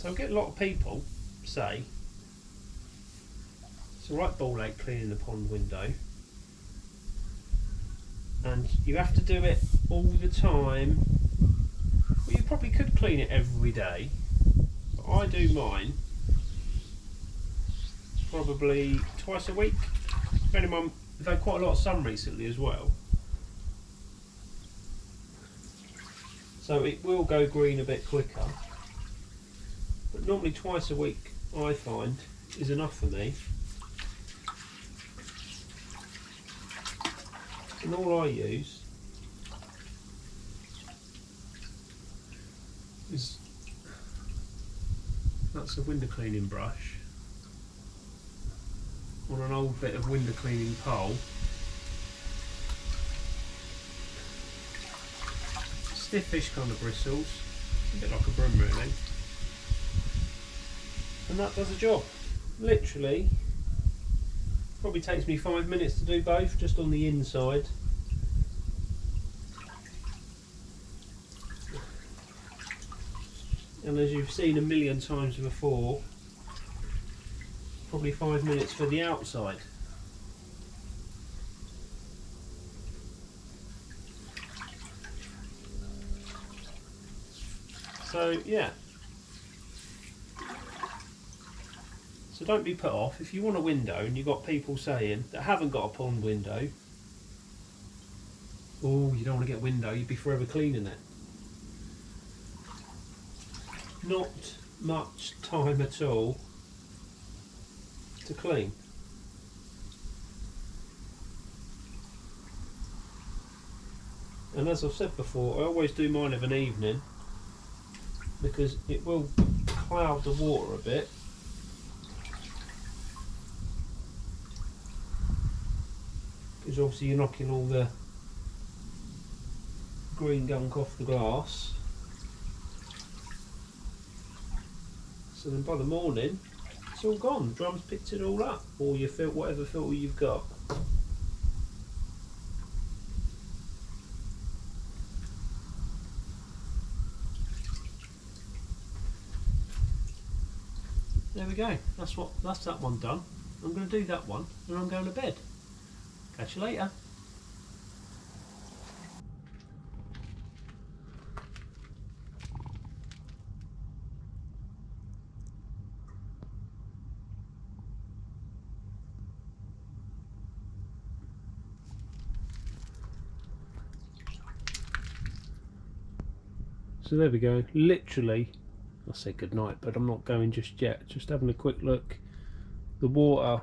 So I get a lot of people say it's a right ball ache cleaning the pond window, and you have to do it all the time. Well, you probably could clean it every day, but I do mine probably twice a week. Depending on, we've had quite a lot of sun recently as well, so it will go green a bit quicker. But normally twice a week, I find, is enough for me. And all I use is, that's a window cleaning brush on an old bit of window cleaning pole. Stiffish kind of bristles, a bit like a broom really. And that does the job. Literally, probably takes me 5 minutes to do both, just on the inside. And as you've seen a million times before, probably 5 minutes for the outside. So yeah. So don't be put off. If you want a window and you've got people saying that haven't got a pond window, oh, you don't want to get a window, you'd be forever cleaning it. Not much time at all to clean. And as I've said before, I always do mine of an evening because it will cloud the water a bit. Because obviously you're knocking all the green gunk off the glass. So then by the morning, it's all gone. The drum's picked it all up, or your filter, whatever filter you've got. There we go. That's that one done. I'm going to do that one, and I'm going to bed. Catch you later. So there we go. Literally, I'll say good night, but I'm not going just yet. Just having a quick look. The water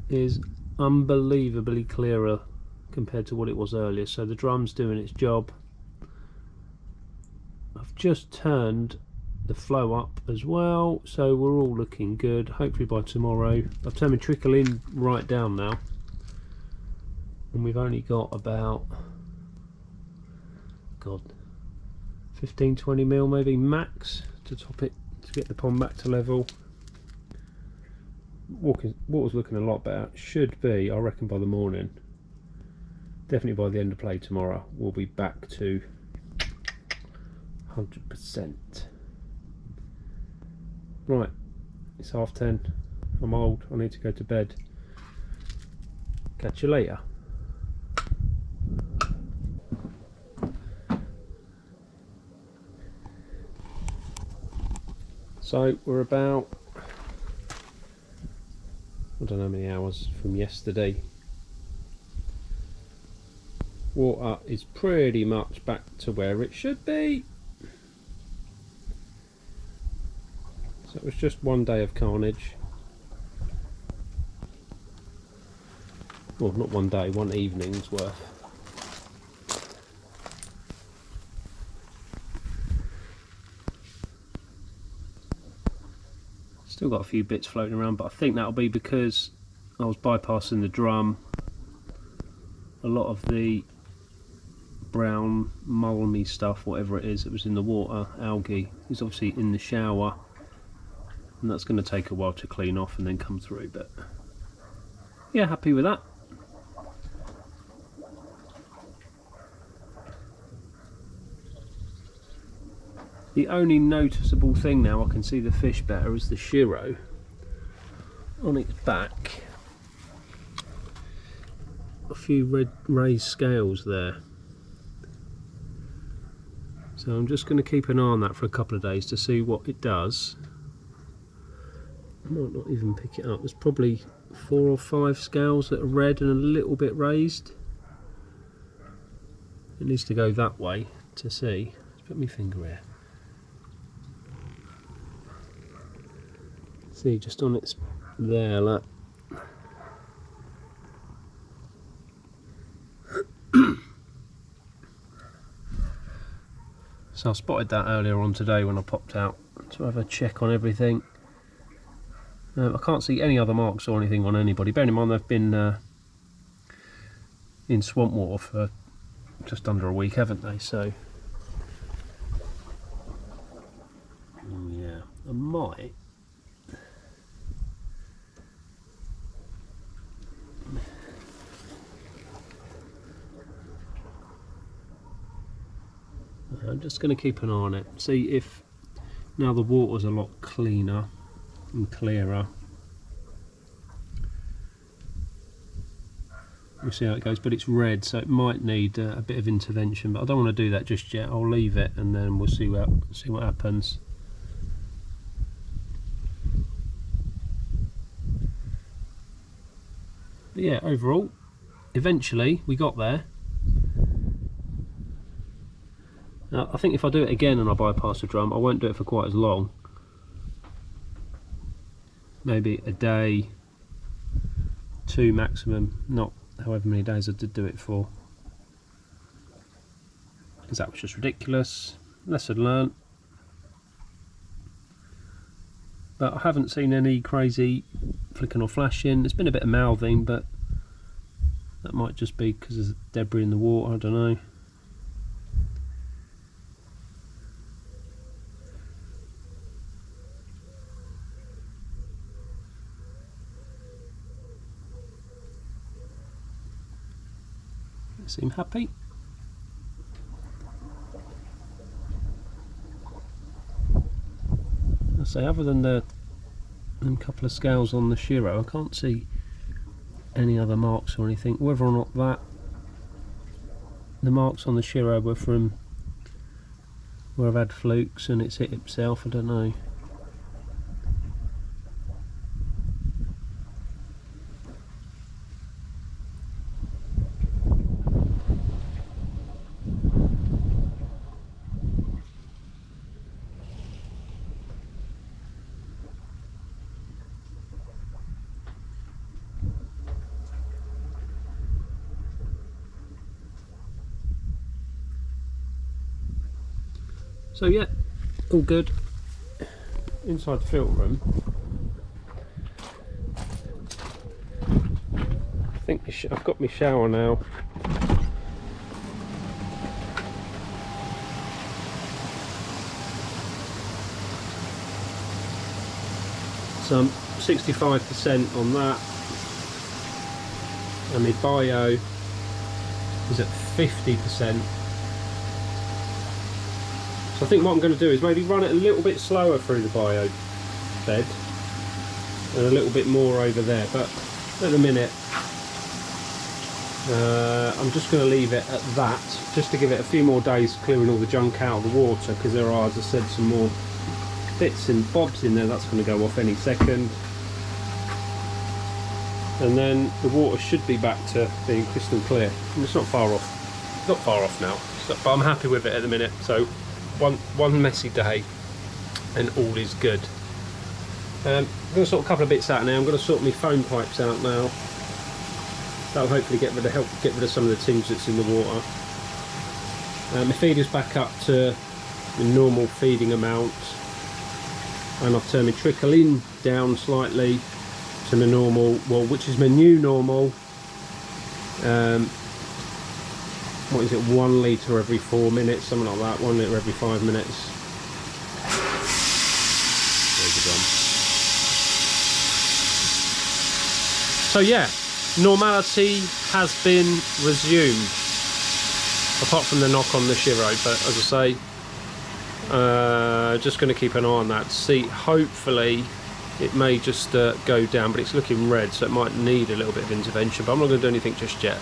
is unbelievably clearer compared to what it was earlier, so the drum's doing its job. I've just turned the flow up as well, so we're all looking good. Hopefully by tomorrow. I've turned my trickle in right down now, and we've only got about 15-20 mil maybe max to top it, to get the pond back to level. Water's looking a lot better. Should be, I reckon, by the morning, definitely by the end of play tomorrow, we'll be back to 100%. Right, it's 10:30. I'm old, I need to go to bed. Catch you later. So we're about, I don't know how many hours from yesterday. Water is pretty much back to where it should be. So it was just one day of carnage. Well, not one day, one evening's worth. Still got a few bits floating around, but I think that'll be because I was bypassing the drum. A lot of the brown mulmy stuff, whatever it is that was in the water, algae, is obviously in the shower, and that's going to take a while to clean off and then come through, but yeah, happy with that. The only noticeable thing now I can see the fish better is the Shiro on its back. A few red raised scales there. So I'm just going to keep an eye on that for a couple of days to see what it does. I might not even pick it up. There's probably 4 or 5 scales that are red and a little bit raised. It needs to go that way to see. Let's put my finger here. See, just on its there, look. So I spotted that earlier on today when I popped out to have a check on everything. I can't see any other marks or anything on anybody. Bearing in mind they've been in swamp water for just under a week, haven't they? So yeah, I might. I'm just going to keep an eye on it, see if now the water's a lot cleaner and clearer. We'll see how it goes, but it's red, so it might need a bit of intervention. But I don't want to do that just yet. I'll leave it, and then we'll see what happens. But yeah, overall, eventually we got there. Now, I think if I do it again and I bypass the drum, I won't do it for quite as long. Maybe a day, 2 maximum, not however many days I did do it for. Because that was just ridiculous. Lesson learnt. But I haven't seen any crazy flicking or flashing. There's been a bit of mouthing, but that might just be because there's debris in the water, I don't know. Seem happy. I say, other than the couple of scales on the Shiro, I can't see any other marks or anything. Whether or not that the marks on the Shiro were from where I've had flukes and it's hit itself, I don't know. So yeah, all good. Inside the filter room, I think I've got my shower now. So I'm 65% on that, and my bio is at 50%. So I think what I'm going to do is maybe run it a little bit slower through the bio bed and a little bit more over there, but at the minute I'm just going to leave it at that, just to give it a few more days clearing all the junk out of the water, because there are, as I said, some more bits and bobs in there that's going to go off any second, and then the water should be back to being crystal clear. And it's not far off now, but I'm happy with it at the minute. So one messy day and all is good. I'm going to sort a couple of bits out now. I'm going to sort my foam pipes out now. That'll hopefully help get rid of some of the tinge that's in the water. My feeder's back up to the normal feeding amount, and I've turned my trickle in down slightly to my normal, well, which is my new normal. What is it, 1 litre every 4 minutes, something like that, 1 litre every 5 minutes. There's the drum. So yeah, normality has been resumed, apart from the knock on the Shiro, but as I say, Just going to keep an eye on that. See, hopefully it may just go down, but it's looking red, so it might need a little bit of intervention, but I'm not going to do anything just yet.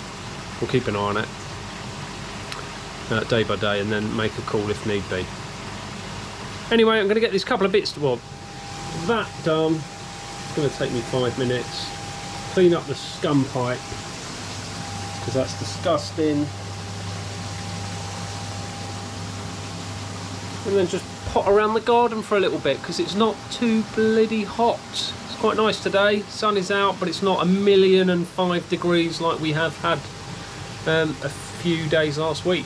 We'll keep an eye on it day by day and then make a call if need be. Anyway, I'm going to get these couple of bits, well, that done. It's going to take me 5 minutes. Clean up the scum pipe, because that's disgusting. And then just pot around the garden for a little bit, because it's not too bloody hot. It's quite nice today, sun is out, but it's not 1,005 degrees like we have had a few days last week.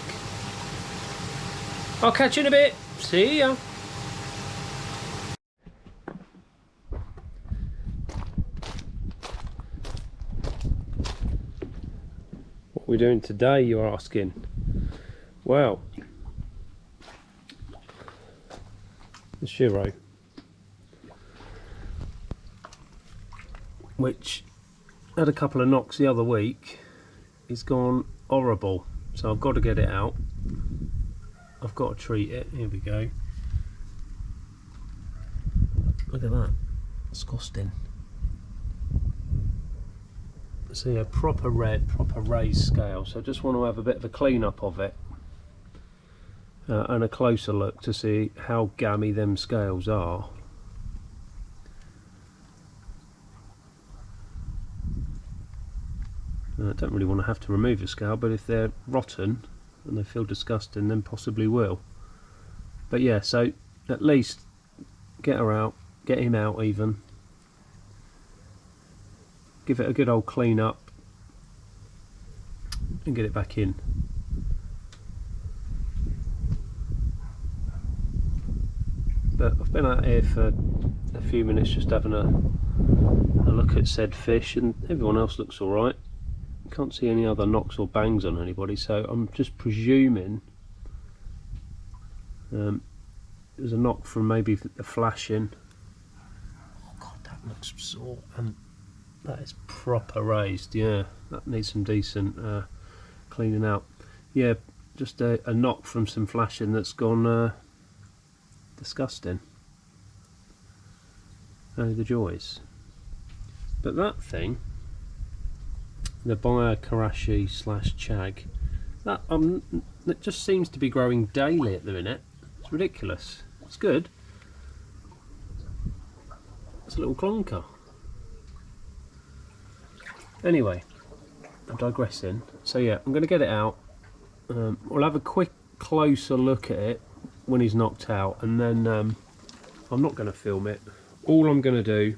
I'll catch you in a bit. See ya. What are we doing today, you're asking? Well, the Shiro, which had a couple of knocks the other week, is gone horrible, so I've got to get it out. I've got to treat it. Here we go. Look at that, disgusting. See, a proper red, proper raised scale, so I just want to have a bit of a clean up of it and a closer look to see how gammy them scales are. I don't really want to have to remove a scale, but if they're rotten and they feel disgusting, then possibly will. But yeah, so at least get her out, get him out even, give it a good old clean up and get it back in. But I've been out here for a few minutes just having a look at said fish, and everyone else looks alright. Can't see any other knocks or bangs on anybody, so I'm just presuming there's a knock from maybe the flashing. Oh god, that looks sore, and that is proper raised. Yeah, that needs some decent cleaning out. Yeah, just a knock from some flashing that's gone disgusting. Oh, the joys. But that thing, the Karashi / Chag, that it just seems to be growing daily at the minute. It's ridiculous. It's good. It's a little clunker. Anyway, I'm digressing. So yeah, I'm going to get it out. We'll have a quick closer look at it when he's knocked out, and then I'm not going to film it. All I'm going to do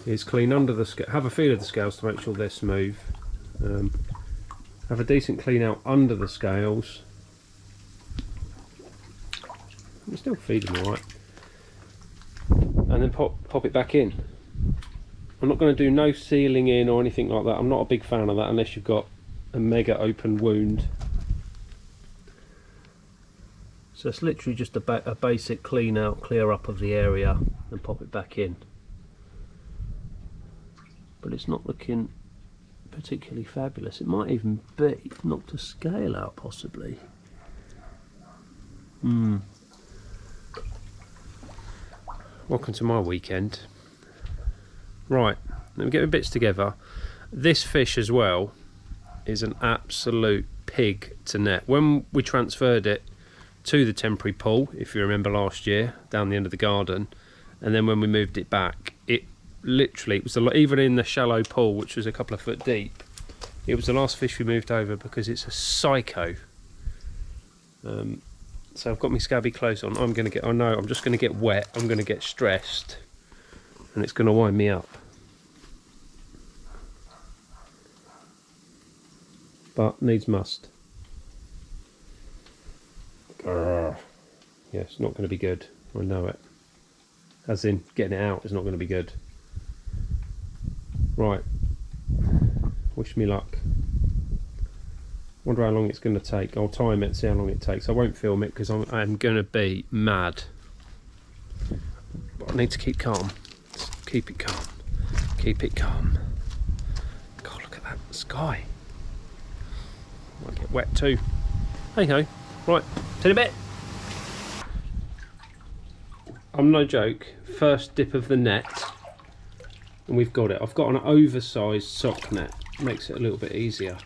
is clean under the scale, have a feel of the scales to make sure they're smooth, have a decent clean out under the scales. I'm still feeding alright, and then pop it back in. I'm not going to do no sealing in or anything like that. I'm not a big fan of that unless you've got a mega open wound. So it's literally just a basic clean out, clear up of the area, and pop it back in. But it's not looking particularly fabulous. It might even be knocked a scale out, possibly. Welcome to my weekend. Right, let me get my bits together. This fish as well is an absolute pig to net. When we transferred it to the temporary pool, if you remember last year, down the end of the garden, and then when we moved it back, it literally, it was even in the shallow pool, which was a couple of foot deep, it was the last fish we moved over because it's a psycho. So I've got my scabby clothes on. I'm just going to get wet, I'm going to get stressed, and it's going to wind me up. But needs must. Yeah, it's not going to be good. I know it. As in, getting it out is not going to be good. Right. Wish me luck. Wonder how long it's going to take. I'll time it, see how long it takes. I won't film it because I'm going to be mad. But I need to keep calm. Just keep it calm. Keep it calm. God, look at that sky. Might get wet too. Hey ho. Right, see you in a bit. I'm no joke, first dip of the net, and we've got it. I've got an oversized sock net, makes it a little bit easier.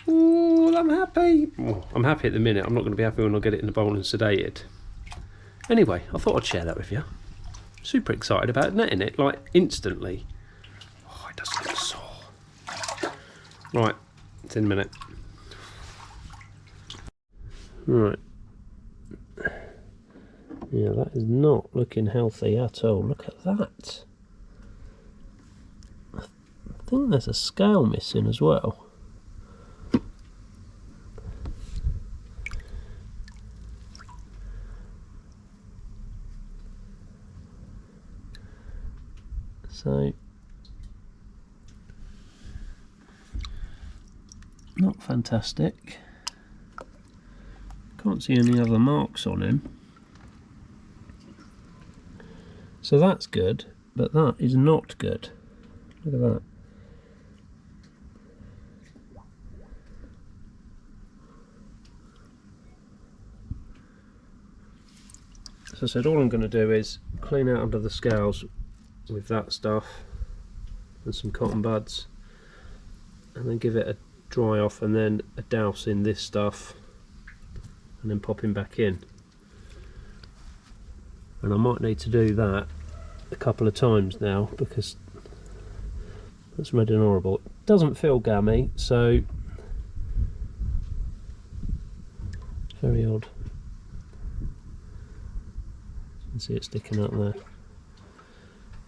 Ooh, I'm happy. Oh, I'm happy at the minute. I'm not going to be happy when I get it in the bowl and sedated. Anyway, I thought I'd share that with you. Super excited about netting it, like instantly. Oh, it doesn't look sore. Right, it's in a minute. Right. Yeah, that is not looking healthy at all. Look at that. I think there's a scale missing as well. So, not fantastic. Can't see any other marks on him. So that's good, but that is not good. Look at that. So I said all I'm going to do is clean out under the scales with that stuff and some cotton buds, and then give it a dry off and then a douse in this stuff, and then pop him back in. And I might need to do that a couple of times now because that's red and horrible. It doesn't feel gammy, so very odd. You can see it sticking out there.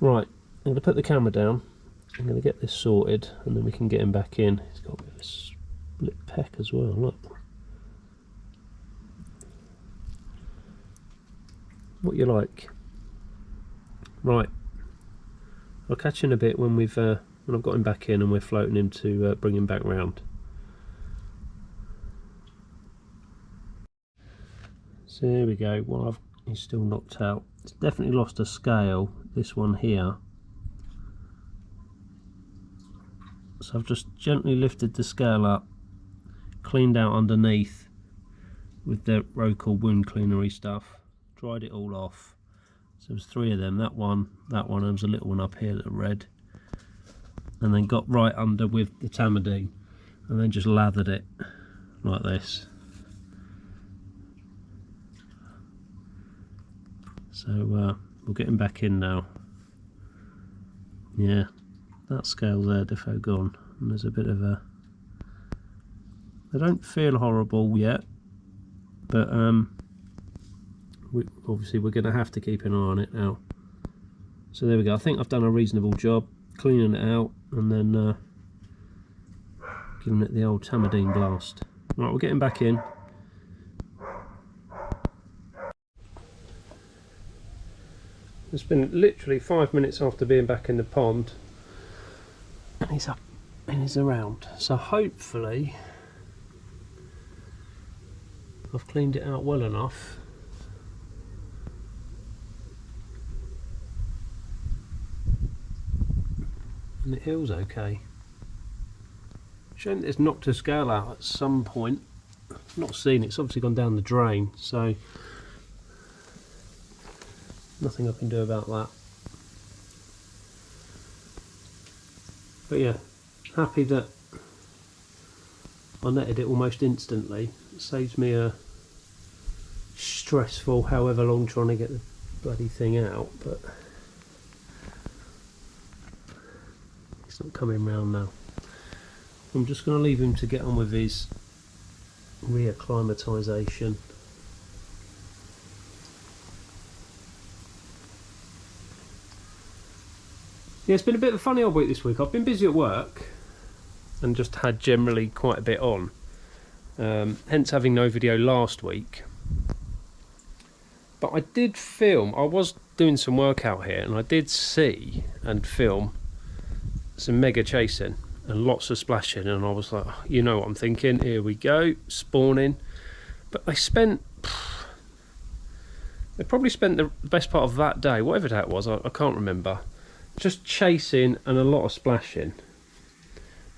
Right, I'm going to put the camera down. I'm going to get this sorted and then we can get him back in. He's got a bit of a split peck as well, look. What you like. Right, I'll catch you in a bit when we've when I've got him back in and we're floating him to bring him back round. So here we go. Well, he's still knocked out. It's definitely lost a scale, this one here. So I've just gently lifted the scale up, cleaned out underneath with the Rocal wound cleanery stuff, dried it all off. So there's 3 of them, that one, and there was a little one up here that red. And then got right under with the Tamidine and then just lathered it like this. So we'll get him back in now. Yeah, that scale there, defo gone. And there's a bit of a... They don't feel horrible yet, but obviously we're going to have to keep an eye on it now. So there we go. I think I've done a reasonable job cleaning it out and then giving it the old Tamidine blast. Right, we'll get him back in. It's been literally 5 minutes after being back in the pond and he's up and he's around. So hopefully I've cleaned it out well enough. And it heals okay. Shame that it's knocked a scale out at some point. I've not seen it, it's obviously gone down the drain, so nothing I can do about that. But yeah, happy that I netted it almost instantly. It saves me a stressful however long trying to get the bloody thing out, but it's not coming round now. I'm just going to leave him to get on with his reacclimatisation. Yeah, it's been a bit of a funny old week this week. I've been busy at work and just had generally quite a bit on. Hence having no video last week. But I did film, I was doing some work out here and I did see and film some mega chasing and lots of splashing, and I was like, oh, you know what I'm thinking, here we go, spawning. But they probably spent the best part of that day, whatever that was, I can't remember, just chasing and a lot of splashing.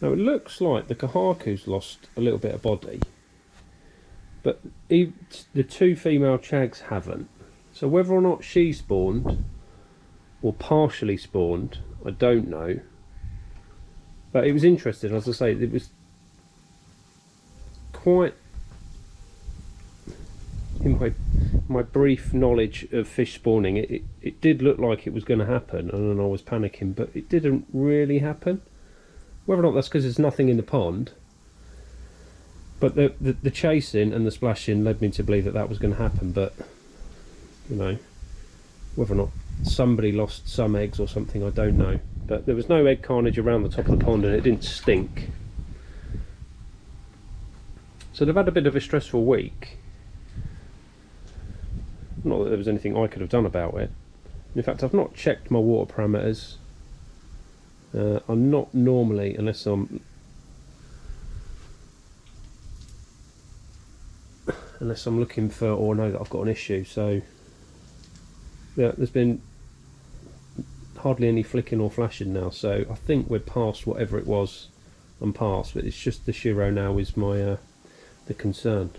Now it looks like the Kahaku's lost a little bit of body, but the 2 female chags haven't. So whether or not she spawned or partially spawned, I don't know. But it was interesting, as I say, it was quite, in my brief knowledge of fish spawning, it did look like it was going to happen, and then I was panicking, but it didn't really happen. Whether or not that's because there's nothing in the pond, but the chasing and the splashing led me to believe that that was going to happen. But you know, whether or not somebody lost some eggs or something, I don't know. But there was no egg carnage around the top of the pond, and it didn't stink. So they've had a bit of a stressful week. Not that there was anything I could have done about it. In fact, I've not checked my water parameters. I'm not normally, unless I'm looking for, or know that I've got an issue. So yeah, there's been hardly any flicking or flashing now, so I think we're past whatever it was. I'm past, but it's just the Shiro now is my the concern.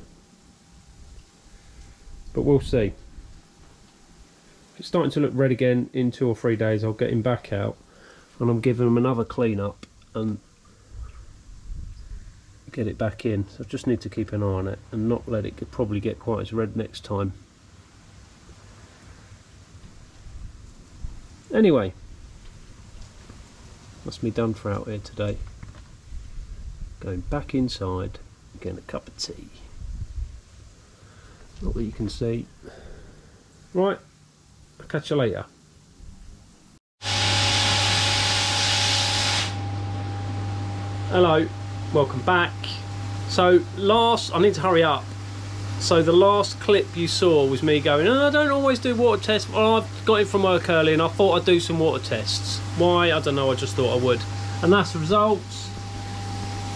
But we'll see. If it's starting to look red again in 2 or 3 days, I'll get him back out and I'm giving him another clean up and get it back in. So I just need to keep an eye on it and not let it probably get quite as red next time. Anyway, that's me done for out here today. Going back inside, getting a cup of tea. Not that you can see. Right, I'll catch you later. Hello, welcome back. So I need to hurry up. So the last clip you saw was me going, oh, I don't always do water tests. Well, I've got in from work early and I thought I'd do some water tests. Why? I don't know, I just thought I would. And that's the results.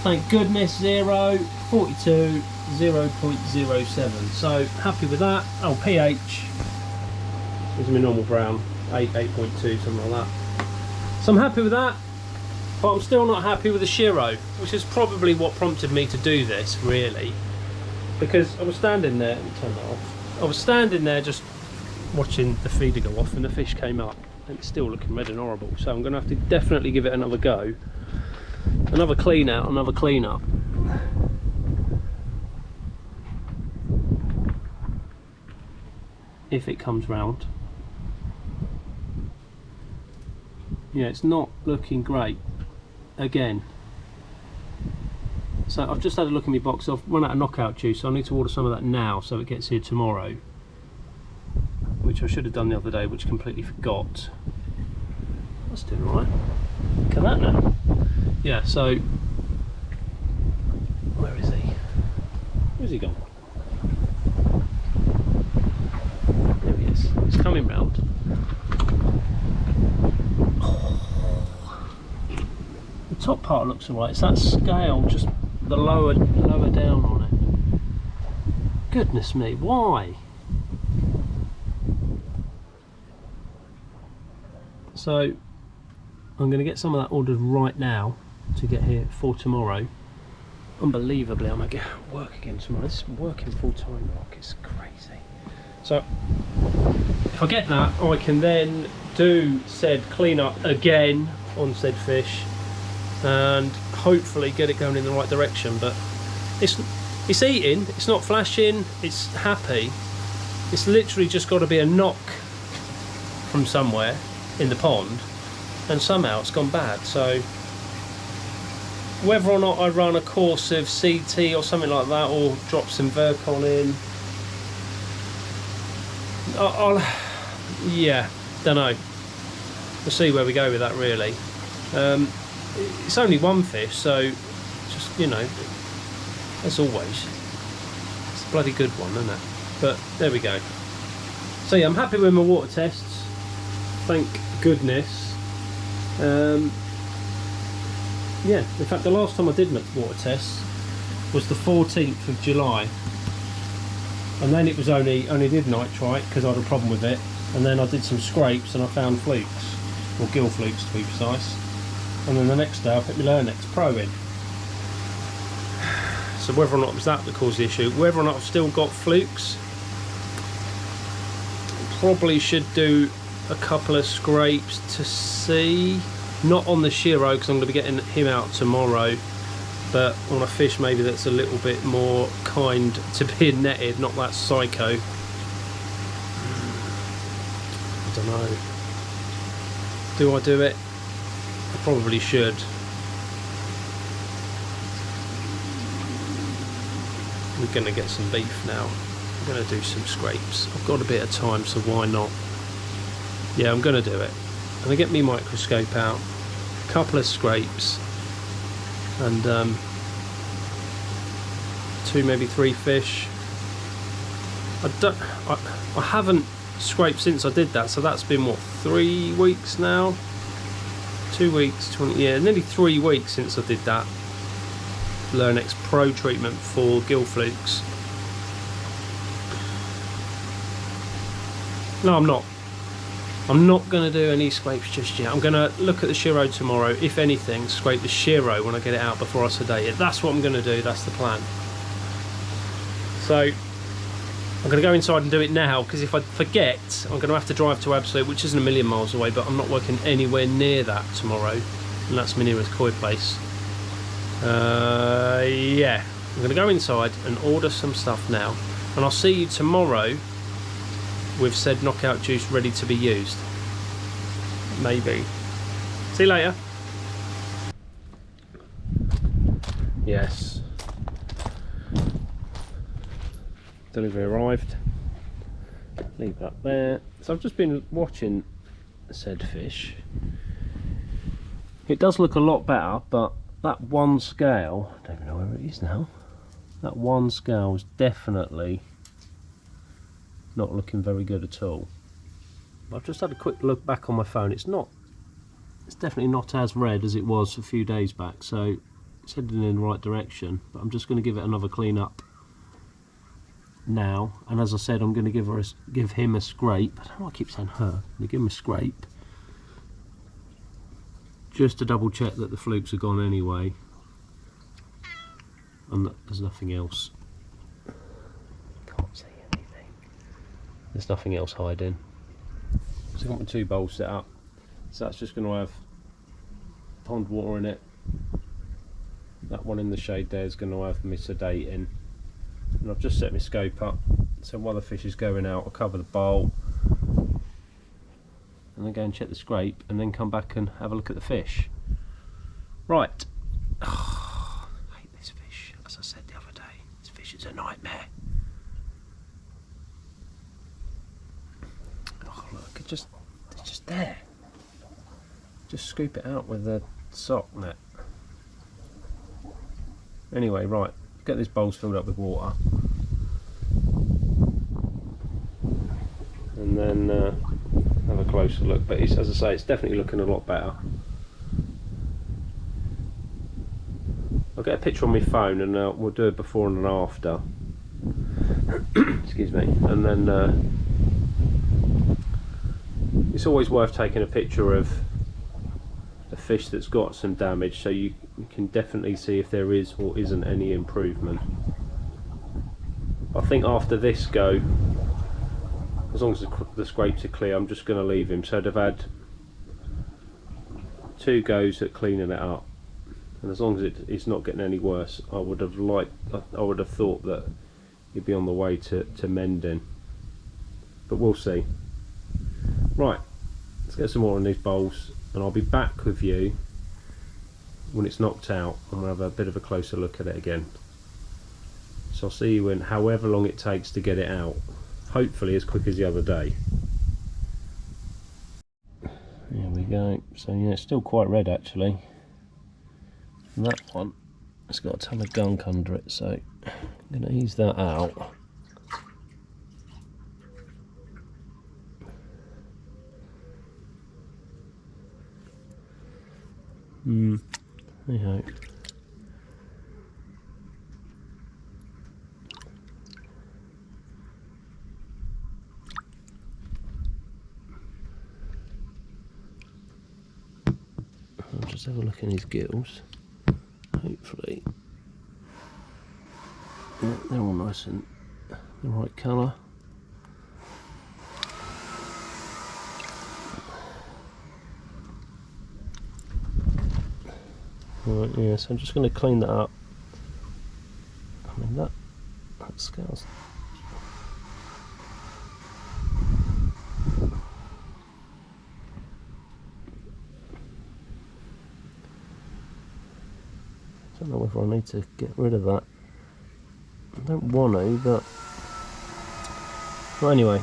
Thank goodness, 0, 42, 0.07. So happy with that. Oh, pH. This is my normal brown, 8.2, something like that. So I'm happy with that. But I'm still not happy with the Shiro, which is probably what prompted me to do this, really. Because I was standing there, let me turn that off. I was standing there just watching the feeder go off and the fish came up and it's still looking red and horrible. So I'm going to have to definitely give it another go. Another clean out, another clean up. If it comes round. Yeah, it's not looking great. Again. So I've just had a look in my box. I've run out of knockout juice, so I need to order some of that now so it gets here tomorrow, which I should have done the other day, which completely forgot. That's doing all right. Look at that now. Yeah, so where is he? Where's he gone? There he is. He's coming round. The top part looks alright. It's that scale, just the lower down on it. Goodness me, why? So I'm going to get some of that ordered right now to get here for tomorrow. Unbelievably, I'm going to get work again tomorrow. This is working full time, Rock. It's crazy. So if I get that, I can then do said clean up again on said fish and hopefully get it going in the right direction. But it's eating, it's not flashing, it's happy. It's literally just got to be a knock from somewhere in the pond and somehow it's gone bad. So whether or not I run a course of CT or something like that or drop some Virkon in, yeah, don't know. We'll see where we go with that, really. It's only one fish, so just, you know, as always, it's a bloody good one, isn't it? But there we go. So yeah, I'm happy with my water tests, thank goodness. Yeah, in fact the last time I did my water tests was the 14th of July, and then it was only did nitrite because I had a problem with it, and then I did some scrapes and I found flukes, or gill flukes to be precise. And then the next day I put my Learnex Pro in. So whether or not it was that caused the issue, whether or not I've still got flukes, probably should do a couple of scrapes to see, not on the Shiro because I'm going to be getting him out tomorrow, but on a fish maybe that's a little bit more kind to being netted, not that psycho. I don't know. Do I do it? I probably should. We're going to get some beef now. I'm going to do some scrapes. I've got a bit of time, so why not? Yeah, I'm going to do it. I'm going to get my microscope out, a couple of scrapes, and 2, maybe 3 fish. I haven't scraped since I did that, so that's been what, 3 weeks now? 2 weeks, 20, yeah, nearly 3 weeks since I did that Learnex Pro treatment for gill flukes. No, I'm not. I'm not going to do any scrapes just yet. I'm going to look at the Shiro tomorrow. If anything, scrape the Shiro when I get it out before I sedate it. That's what I'm going to do. That's the plan. So I'm going to go inside and do it now, because if I forget, I'm going to have to drive to Absolute, which isn't a million miles away, but I'm not working anywhere near that tomorrow, and that's my nearest koi place. Yeah, I'm going to go inside and order some stuff now, and I'll see you tomorrow with said knockout juice ready to be used. Maybe. See you later. Yes. Delivery arrived. Leave that there. So I've just been watching said fish. It does look a lot better, but that one scale, I don't even know where it is now. That one scale is definitely not looking very good at all. I've just had a quick look back on my phone. It's definitely not as red as it was a few days back, so it's heading in the right direction. But I'm just going to give it another clean up now, and as I said, I'm going to give him a scrape. I don't know why I keep saying her. I'm going to give him a scrape just to double check that the flukes are gone anyway, and that there's nothing else. Can't see anything. There's nothing else hiding. So I've got my 2 bowls set up. So that's just going to have pond water in it. That one in the shade there is going to have my sedating. And I've just set my scope up, so while the fish is going out, I'll cover the bowl and then go and check the scrape, and then come back and have a look at the fish. Right. Oh, I hate this fish. As I said the other day, this fish is a nightmare. Oh look, it's just there. Just scoop it out with the sock net. Anyway, right. Get these bowls filled up with water, and then have a closer look. But as I say, it's definitely looking a lot better. I'll get a picture on my phone, and we'll do a before and an after. Excuse me. And then it's always worth taking a picture of a fish that's got some damage, so you can definitely see if there is or isn't any improvement. I think after this go, as long as the scrapes are clear, I'm just going to leave him. So they've had 2 goes at cleaning it up, and as long as it's not getting any worse, I would have thought that he'd be on the way to mending, but we'll see. Right, let's get some more in these bowls, and I'll be back with you when it's knocked out, and we'll have a bit of a closer look at it again. So I'll see you in however long it takes to get it out, hopefully as quick as the other day. There we go. So yeah, it's still quite red actually. And that one, it's got a ton of gunk under it, so I'm going to ease that out. I hope. I'll just have a look in his gills. Hopefully, yeah, they're all nice and the right colour. Right, yeah, so I'm just going to clean that up. I mean, that scales. I don't know whether I need to get rid of that. I don't want to, but well, anyway.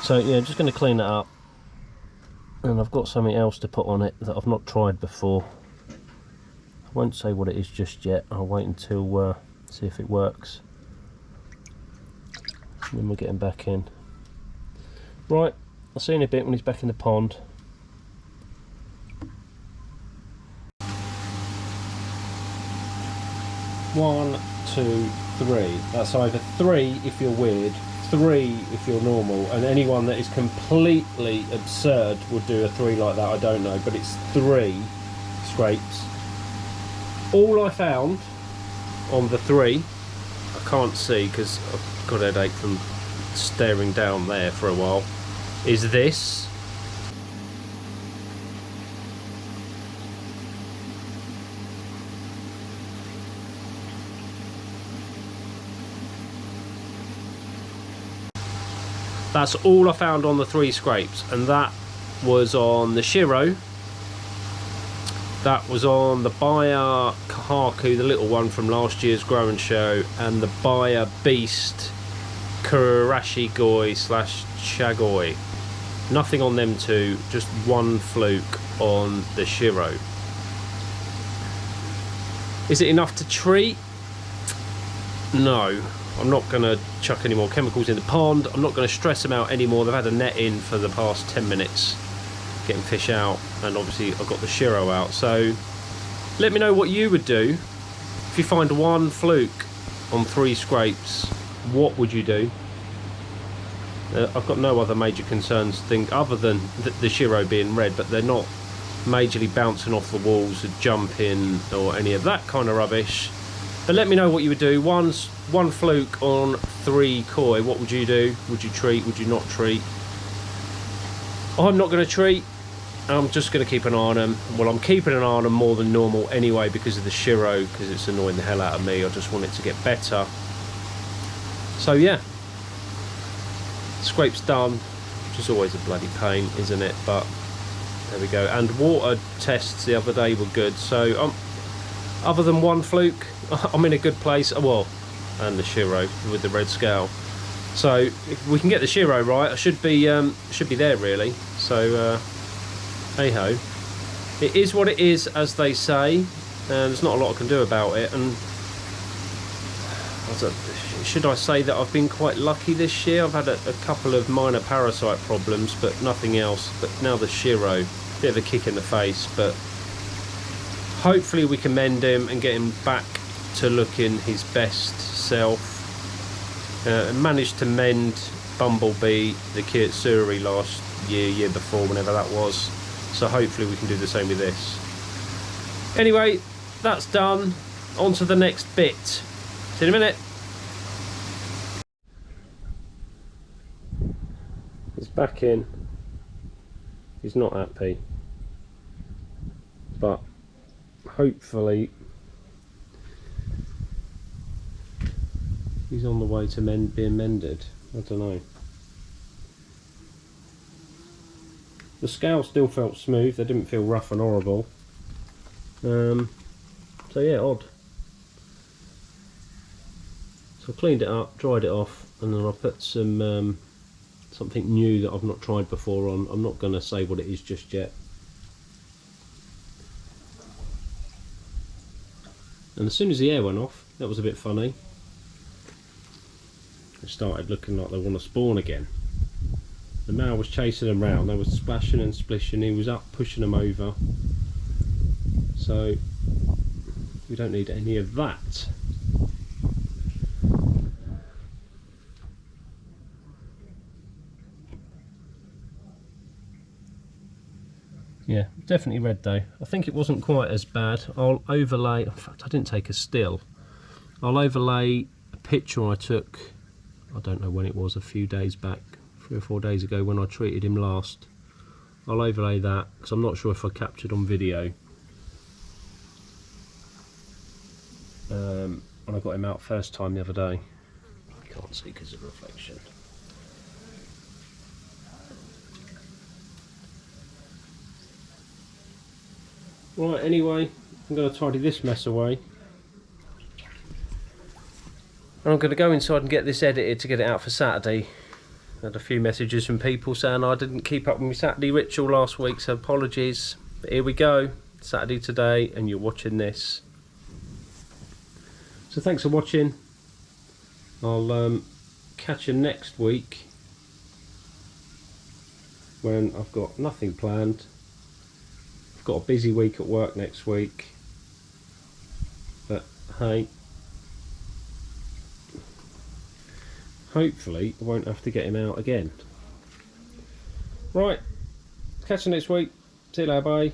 So yeah, just going to clean that up, and I've got something else to put on it that I've not tried before. I won't say what it is just yet. I'll wait until see if it works, and then we'll get him back in. Right, I'll see you in a bit when he's back in the pond. One, two, three. That's either 3 if you're weird, 3 if you're normal, and anyone that is completely absurd would do a 3 like that. I don't know, but it's 3 scrapes. All I found on the 3, I can't see because I've got a headache from staring down there for a while, is this. That's all I found on the 3 scrapes, and that was on the Shiro, that was on the Bayer Kahaku, the little one from last year's Grow and Show, and the Bayer Beast Kurashigoi / Chagoi. Nothing on them 2, just 1 fluke on the Shiro. Is it enough to treat? No. I'm not going to chuck any more chemicals in the pond. I'm not going to stress them out anymore. They've had a net in for the past 10 minutes getting fish out, and obviously I've got the Shiro out. So let me know what you would do if you find 1 fluke on 3 scrapes. What would you do? I've got no other major concerns other than the Shiro being red, but they're not majorly bouncing off the walls, jumping or any of that kind of rubbish. But let me know what you would do. One fluke on 3 koi. What would you do? Would you treat? Would you not treat? I'm not going to treat. I'm just going to keep an eye on them. Well, I'm keeping an eye on them more than normal anyway because of the Shiro, because it's annoying the hell out of me. I just want it to get better. So yeah, scrape's done, which is always a bloody pain, isn't it? But there we go. And water tests the other day were good. So other than 1 fluke, I'm in a good place. Well, and the Shiro with the red scale. So if we can get the Shiro right, I should be there really. So hey ho, it is what it is, as they say, and there's not a lot I can do about it. And should I say that I've been quite lucky this year? I've had a couple of minor parasite problems, but nothing else. But now the Shiro, bit of a kick in the face, but hopefully we can mend him and get him back to looking his best self. Managed to mend Bumblebee, the Kitsuri last year before, whenever that was. So hopefully we can do the same with this. Anyway, that's done. On to the next bit. See you in a minute. He's back in. He's not happy. But hopefully he's on the way to being mended. I don't know. The scales still felt smooth. They didn't feel rough and horrible. So yeah, odd. So I cleaned it up, dried it off, and then I put some something new that I've not tried before on. I'm not going to say what it is just yet. And as soon as the air went off, that was a bit funny. It started looking like they want to spawn again. The male was chasing them round. They were splashing and splishing. He was up pushing them over. So we don't need any of that. Yeah, definitely red though. I think it wasn't quite as bad. I'll overlay, in fact I didn't take a still. I'll overlay a picture I took, I don't know when it was, a few days back, 3 or 4 days ago when I treated him last. I'll overlay that because I'm not sure if I captured on video. and I got him out first time the other day. You can't see because of the reflection. Right, anyway, I'm going to tidy this mess away. And I'm going to go inside and get this edited to get it out for Saturday. I had a few messages from people saying I didn't keep up with my Saturday ritual last week, so apologies. But here we go, Saturday today, and you're watching this. So thanks for watching. I'll catch you next week when I've got nothing planned. I've got a busy week at work next week, but hey, hopefully I won't have to get him out again. Right, catch you next week. See you later, bye.